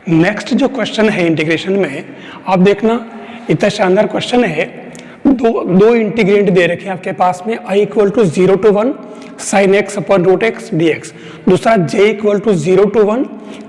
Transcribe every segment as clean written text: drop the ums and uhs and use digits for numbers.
Next जो question है integration में, आप देखना इतना शानदार क्वेश्चन है। दो इंटीग्रेंट दे रखे हैं आपके पास में, i equal to 0 to 1 sin x upon root X dx, दूसरा j equal to 0 to 1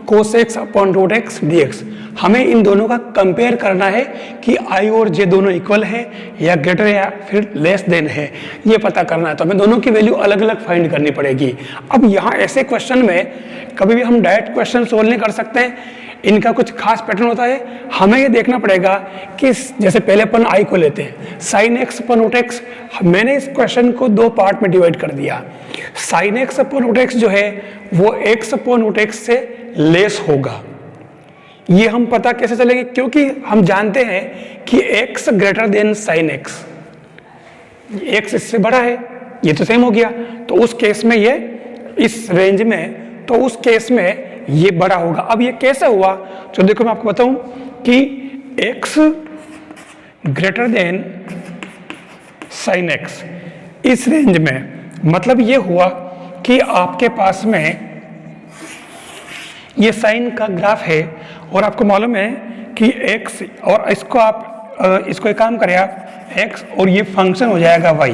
cos x upon root X dx। हमें इन दोनों का कंपेयर करना है कि i और j दोनों इक्वल है या ग्रेटर या फिर लेस देन है, ये पता करना है। तो हमें दोनों की वैल्यू अलग अलग फाइंड करनी पड़ेगी। अब यहाँ ऐसे क्वेश्चन में कभी भी हम डायरेक्ट क्वेश्चन सोल्व नहीं कर सकते हैं, इनका कुछ खास पैटर्न होता है। हमें ये देखना पड़ेगा कि जैसे पहले अपन i को लेते हैं sin x upon root X, मैंने इस क्वेश्चन को दो पार्ट में डिवाइड कर दिया। sin x upon root X जो है वो x अपॉन रूट एक्स से लेस होगा। ये हम पता कैसे चलेंगे, क्योंकि हम जानते हैं कि x greater than sin x, x इससे बड़ा है, ये तो सेम हो गया। तो उस केस में ये इस रेंज में, तो उस केस में ये बड़ा होगा। अब ये कैसे हुआ, तो देखो मैं आपको बताऊं कि x greater than sin x इस रेंज में, मतलब ये हुआ कि आपके पास में ये साइन का ग्राफ है और आपको मालूम है कि x, और इसको आप इसको एक काम करें आप x और ये फंक्शन हो जाएगा y।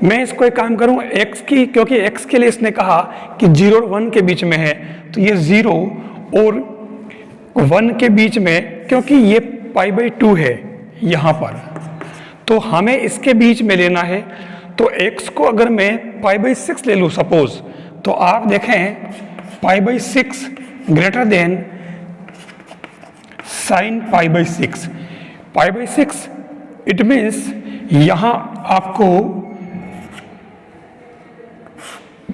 मैं इसको एक काम करूं x की, क्योंकि x के लिए इसने कहा कि 0 और 1 के बीच में है, तो ये 0 और 1 के बीच में, क्योंकि ये π/2 है यहाँ पर, तो हमें इसके बीच में लेना है। तो x को अगर मैं π/6 ले लूँ सपोज, तो आप देखें π/6 greater than sin π/6। π/6 it means यहाँ आपको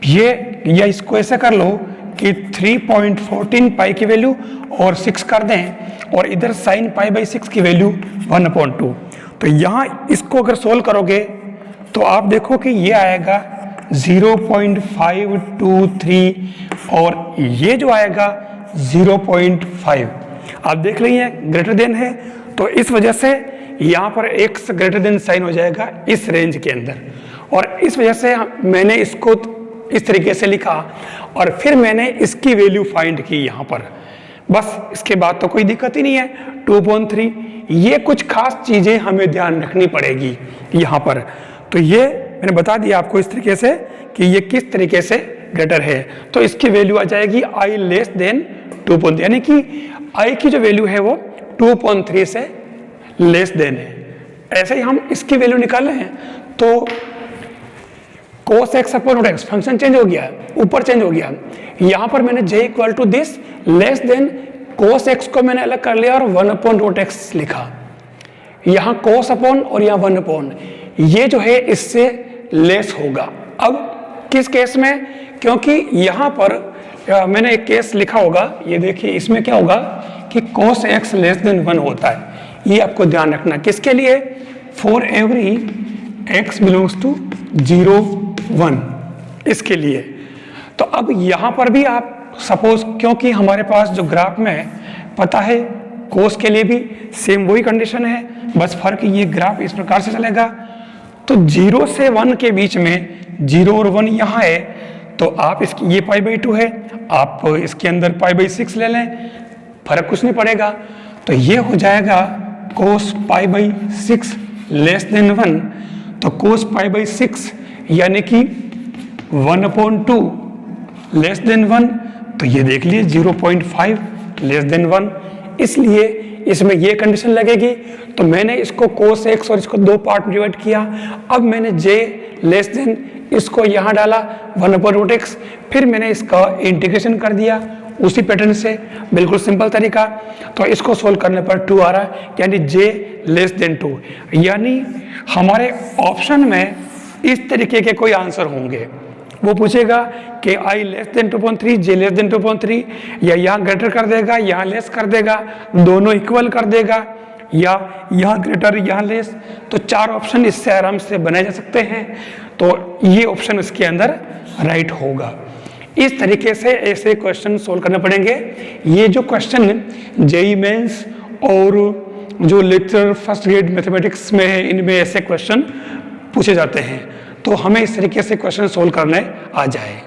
ये, या इसको ऐसे कर लो कि 3.14 पाई की वैल्यू और 6 कर दें, और इधर sin π/6 की वैल्यू 1/2। तो यहाँ इसको अगर सोल्व करोगे तो आप देखो कि ये आएगा 0.523 और ये जो आएगा 0.5। आप देख रही हैं ग्रेटर देन है, तो इस वजह से यहाँ पर x ग्रेटर देन साइन हो जाएगा इस रेंज के अंदर, और इस वजह से मैंने इसको इस तरीके से लिखा और फिर मैंने इसकी वैल्यू फाइंड की यहाँ पर। बस इसके बाद तो कोई दिक्कत ही नहीं है। 2.3, ये कुछ खास चीजें हमें ध्यान रखनी पड़ेगी यहाँ पर। तो ये मैंने बता दिया आपको इस तरीके से कि ये किस तरीके से ग्रेटर है। तो इसकी वैल्यू आ जाएगी i लेस देन 2.3, यानी कि i की जो वैल्यू है वो 2.3 से लेस देन है। ऐसे ही हम इसकी वैल्यू निकाले हैं, तो cos x upon root X function change हो गया, ऊपर चेंज हो गया। यहां पर मैंने j equal to this less than cos x को मैंने अलग कर लिया और 1 अपॉन रूट एक्स लिखा। यहां cos अपॉन और यहां 1 अपॉन, ये जो है इससे लेस होगा। अब किस केस में, क्योंकि यहां पर मैंने एक केस लिखा होगा, ये देखिए इसमें क्या होगा कि cos x लेस देन 1 होता है। ये आपको ध्यान रखना, किसके लिए, for every x belongs to 0 1, इसके लिए। तो अब यहां पर भी आप सपोज, क्योंकि हमारे पास जो ग्राफ में पता है कोस के लिए भी सेम वही कंडीशन है, बस फर्क ये ग्राफ इस प्रकार से चलेगा। तो 0 से 1 के बीच में 0 और 1 यहाँ है, तो आप इसकी ये π/2 है, आप इसके अंदर π/6 ले लें, फर्क कुछ नहीं पड़ेगा। तो ये हो जाएगा cos π/6 लेस देन 1, तो cos π/6 यानी कि 1/2 लेस देन 1, तो ये देख लिए 0.5 लेस देन 1, इसलिए इसमें ये कंडीशन लगेगी। तो मैंने इसको cos x और इसको दो पार्ट में डिवाइड किया। अब मैंने j लेस देन इसको यहाँ डाला 1/√x, फिर मैंने इसका इंटीग्रेशन कर दिया उसी पैटर्न से, बिल्कुल सिंपल तरीका। तो इसको सोल्व करने पर 2 आ रहा है, यानी j लेस देन 2, यानी हमारे ऑप्शन में इस तरीके के कोई आंसर होंगे। वो पूछेगा कि i less than 2.3, j less than 2.3, या यहाँ ग्रेटर कर देगा, यहाँ लेस कर देगा, दोनों इक्वल कर देगा, या यहाँ ग्रेटर यहाँ लेस। तो 4 ऑप्शन इससे आराम से बनाए जा सकते हैं। तो ये ऑप्शन इसके अंदर राइट होगा। इस तरीके से ऐसे क्वेश्चन सोल्व करने पड़ेंगे। ये जो क्वेश्चन जेईई मेंस और जो लेक्चर फर्स्ट ग्रेड मैथमेटिक्स में है, इनमें ऐसे क्वेश्चन पूछे जाते हैं, तो हमें इस तरीके से क्वेश्चन सोल्व करने आ जाए।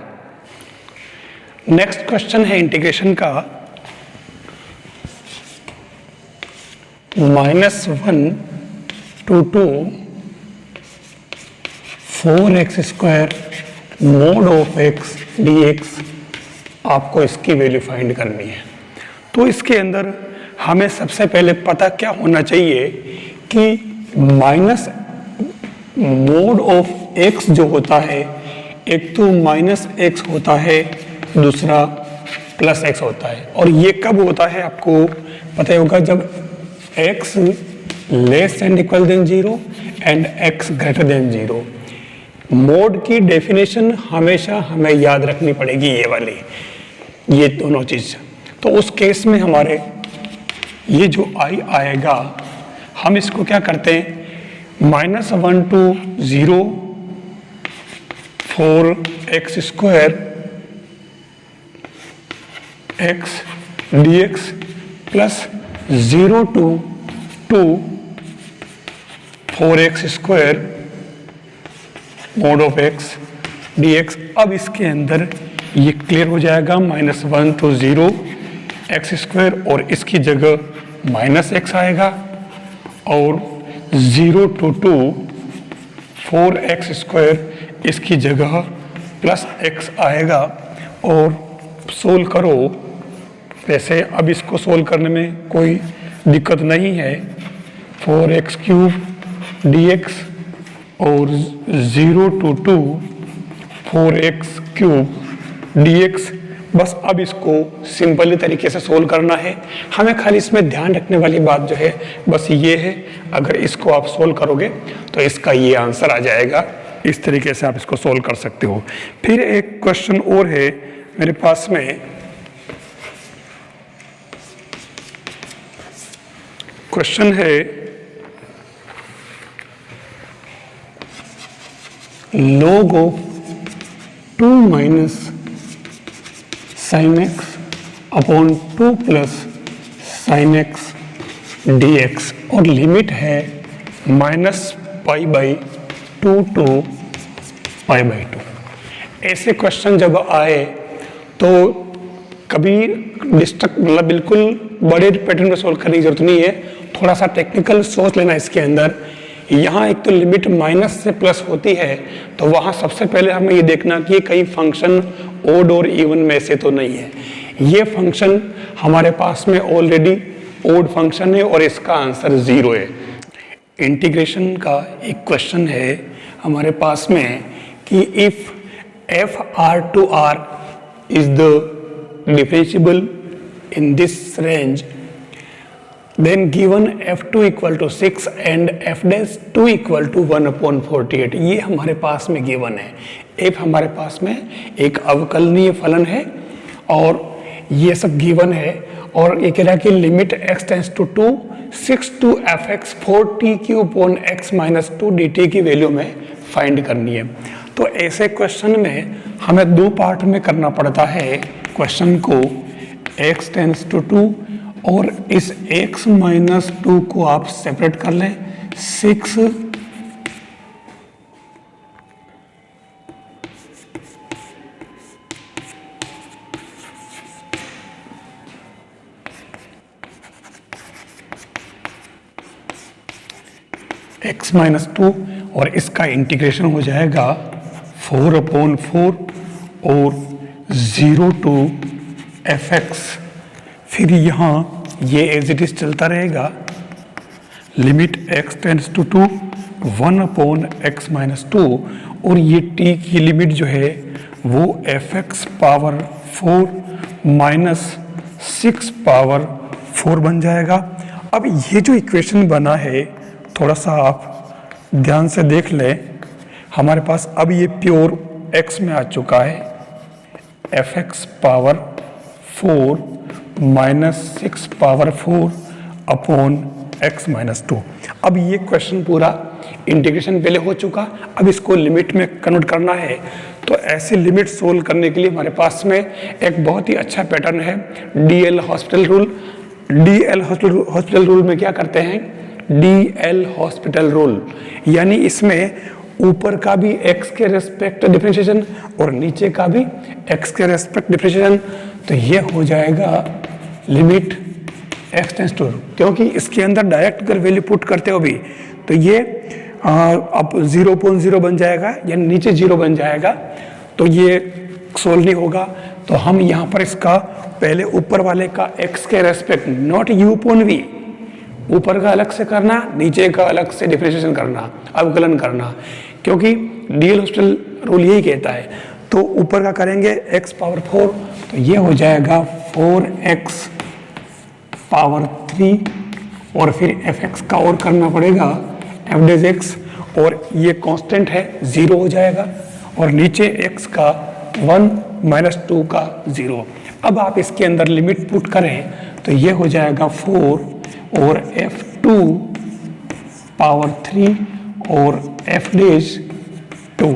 नेक्स्ट क्वेश्चन है इंटीग्रेशन का। -1 to 4x² mod of x dx आपको इसकी वैल्यू फाइंड करनी है। तो इसके अंदर हमें सबसे पहले पता क्या होना चाहिए कि माइनस मोड ऑफ x जो होता है, एक तो -x होता है, दूसरा +x होता है। और ये कब होता है आपको पता होगा, जब x <0 एंड x <0। मोड की डेफिनेशन हमेशा हमें याद रखनी पड़ेगी, ये वाली, ये दोनों चीज। तो उस केस में हमारे ये जो i आएगा, हम इसको क्या करते हैं, -1 to 0 4x² x dx plus 0 to 2 4x² mod of x dx। अब इसके अंदर ये क्लियर हो जाएगा, -1 to 0 x² और इसकी जगह -x आएगा, और 0 to 2 4x² इसकी जगह +x आएगा। और सोल्व करो, वैसे अब इसको सोल्व करने में कोई दिक्कत नहीं है। 4x³ dx और 0 to 2 4x³ dx। बस अब इसको सिंपली तरीके से सोल्व करना है। हमें खाली इसमें ध्यान रखने वाली बात जो है बस ये है, अगर इसको आप सोल्व करोगे तो इसका ये आंसर आ जाएगा। इस तरीके से आप इसको सोल्व कर सकते हो। फिर एक क्वेश्चन और है मेरे पास में, क्वेश्चन है log of 2 minus sin x upon 2 plus sin x dx और लिमिट है -π/2 to π/2। ऐसे क्वेश्चन जब आए तो कभी मतलब बिल्कुल बड़े पैटर्न में सोल्व करने की जरूरत नहीं है, थोड़ा सा टेक्निकल सोच लेना इसके अंदर। यहाँ एक तो लिमिट माइनस से प्लस होती है, तो वहाँ सबसे पहले हमें ये देखना कि कहीं फंक्शन ओड और इवन में से तो नहीं है। ये फंक्शन हमारे पास में ऑलरेडी ओड फंक्शन है और इसका आंसर 0 है। इंटीग्रेशन का एक क्वेश्चन है हमारे पास में कि if f(r)(r) is the differentiable in this range, then given f2 equal to 6 and f'2 equal to 1/48। ये हमारे पास में गिवन है। f हमारे पास में एक अवकलनीय फलन है और ये सब गिवन है, और ये कह रहा है कि limit x tends to 2 6 to fx 4t³ (x - 2) dt की वैल्यू में फाइंड करनी है। तो ऐसे क्वेश्चन में हमें दो पार्ट में करना पड़ता है क्वेश्चन को। x टेंड्स टू 2 और इस x - 2 को आप सेपरेट कर लें। 6 x - 2 और इसका इंटीग्रेशन हो जाएगा 4/4 और 0 to fx। फिर यहाँ ये एज इट इज चलता रहेगा, limit x tends to 2 1/x - 2 और ये t की लिमिट जो है वो fx⁴ माइनस 6⁴ बन जाएगा। अब ये जो इक्वेशन बना है थोड़ा सा आप ध्यान से देख लें, हमारे पास अब ये प्योर x में आ चुका है, fx⁴ माइनस 6⁴ अपॉन x - 2। अब ये क्वेश्चन पूरा इंटीग्रेशन पहले हो चुका, अब इसको लिमिट में कन्वर्ट करना है। तो ऐसे लिमिट सोल्व करने के लिए हमारे पास में एक बहुत ही अच्छा पैटर्न है, D L hospital rule. D L hospital rule में क्या करते हैं, डी एल हॉस्पिटल रूल, यानी इसमें ऊपर का भी x के रेस्पेक्ट डिफरेंशिएशन और नीचे का भी x के रेस्पेक्ट डिफरेंशिएशन। तो ये हो जाएगा लिमिट x टेंस टू, क्योंकि इसके अंदर डायरेक्ट अगर वैल्यू पुट करते हो भी तो ये अब 0.0 बन जाएगा, यानी नीचे 0 बन जाएगा, तो ये सोल्व नहीं होगा। तो हम यहाँ पर इसका पहले ऊपर वाले का x के respect not u upon v, ऊपर का अलग से करना, नीचे का अलग से डिफरेंशिएशन करना, अवकलन करना, क्योंकि डीएल हॉस्टल रूल यही कहता है। तो ऊपर का करेंगे x पावर 4, तो ये हो जाएगा 4x पावर 3 और फिर fx का और करना पड़ेगा f डैश x, और ये कांस्टेंट है 0 हो जाएगा, और नीचे x का 1 माइनस 2 का 0। अब आप इसके अंदर लिमिट पुट करें तो ये हो जाएगा 4 और f2 पावर 3 और f डैश 2।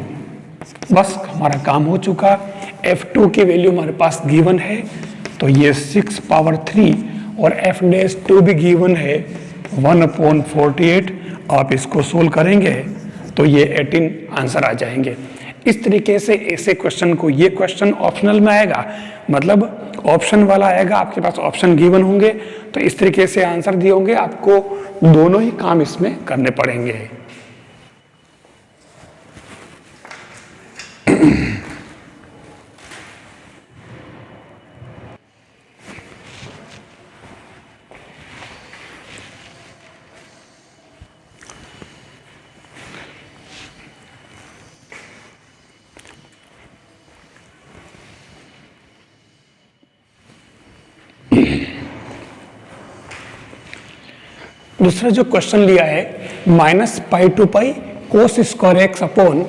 बस हमारा काम हो चुका। f2 की वैल्यू हमारे पास गिवन है, तो ये 6 पावर 3 और f डैश 2 भी गिवन है 1/48। आप इसको सोल्व करेंगे तो ये 18 आंसर आ जाएंगे। इस तरीके से ऐसे क्वेश्चन को, ये क्वेश्चन ऑप्शनल में आएगा, मतलब ऑप्शन वाला आएगा, आपके पास ऑप्शन गिवन होंगे, तो इस तरीके से आंसर दिए होंगे, आपको दोनों ही काम इसमें करने पड़ेंगे। दूसरा जो क्वेश्चन लिया है -π/2π cos square x upon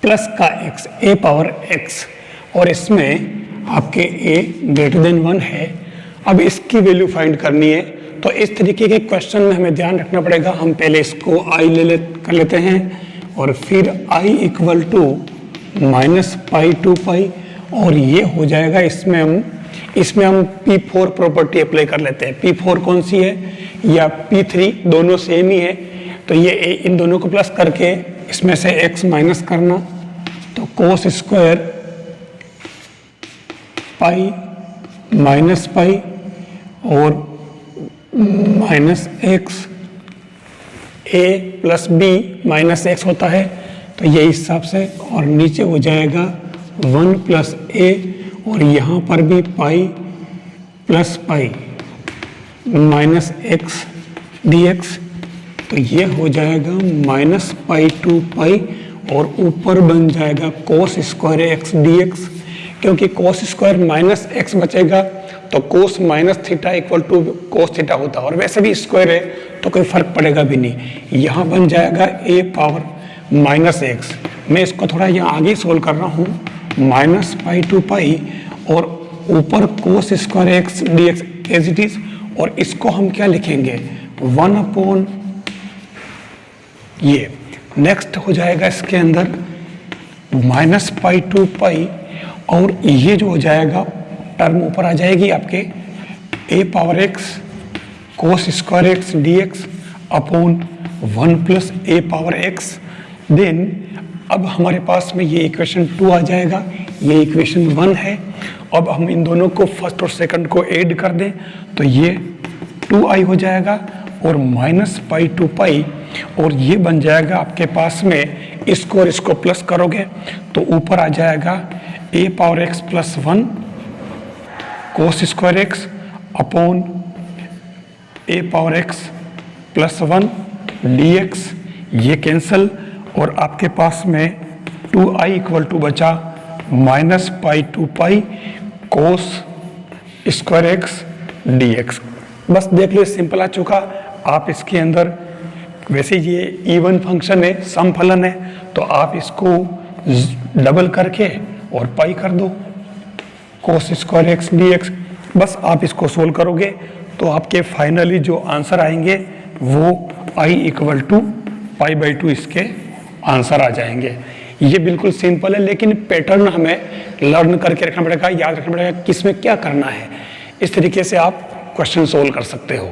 plus का x a पावर x, और इसमें आपके a ग्रेटर देन 1 है। अब इसकी वैल्यू फाइंड करनी है, तो इस तरीके के क्वेश्चन में हमें ध्यान रखना पड़ेगा। हम पहले इसको i कर लेते हैं, और फिर i इक्वल टू -π/2π, और ये हो जाएगा, इसमें हम P4 प्रॉपर्टी अप्लाई कर लेते हैं। P4 कौन सी है, या P3, दोनों सेम ही है, तो ये इन दोनों को प्लस करके इसमें से x माइनस करना, तो cos square pi minus pi और minus X, a plus B minus X होता है, तो ये हिसाब से, और नीचे हो जाएगा 1 प्लस a, और यहाँ पर भी pi plus pi minus X D X, तो ये हो जाएगा -π/2π, और ऊपर बन जाएगा cos square x D X, क्योंकि कोस स्क्वायर माइनस एक्स बचेगा तो cos minus theta equal to cos theta होता है, और वैसे भी स्क्वायर है तो कोई फर्क पड़ेगा भी नहीं। यहाँ बन जाएगा a पावर माइनस एक्स। मैं इसको थोड़ा यहाँ आगे सोल्व कर रहा हूँ, -π/2π और ऊपर cos square x D X as it is, और इसको हम क्या लिखेंगे 1 अपॉन ये। नेक्स्ट हो जाएगा इसके अंदर -π/2π, और ये जो हो जाएगा टर्म ऊपर आ जाएगी आपके a power x cos square x D X upon 1 plus a power x। Then अब हमारे पास में ये इक्वेशन 2 आ जाएगा, ये इक्वेशन 1 है। अब हम इन दोनों को फर्स्ट और सेकंड को ऐड कर दें तो ये 2i हो जाएगा, और -π/2π, और ये बन जाएगा आपके पास में, इसको और इसको प्लस करोगे तो ऊपर आ जाएगा a power x plus 1 cos square x upon a power x plus 1 d x, ये कैंसल, और आपके पास में 2i इक्वल टू बचा -π/2π cos square x D x. बस देख लो, सिंपल आ चुका। आप इसके अंदर, वैसे ये इवन फंक्शन है, सम फलन है, तो आप इसको डबल करके और पाई कर दो, कोस स्क्वायर एक्स डी एक्स। बस आप इसको सोल्व करोगे तो आपके फाइनली जो आंसर आएंगे वो i इक्वल टू π/2 इसके आंसर आ जाएंगे। ये बिल्कुल सिंपल है, लेकिन पैटर्न हमें लर्न करके रखना पड़ेगा, याद रखना पड़ेगा किसमें क्या करना है। इस तरीके से आप क्वेश्चन सोल्व कर सकते हो।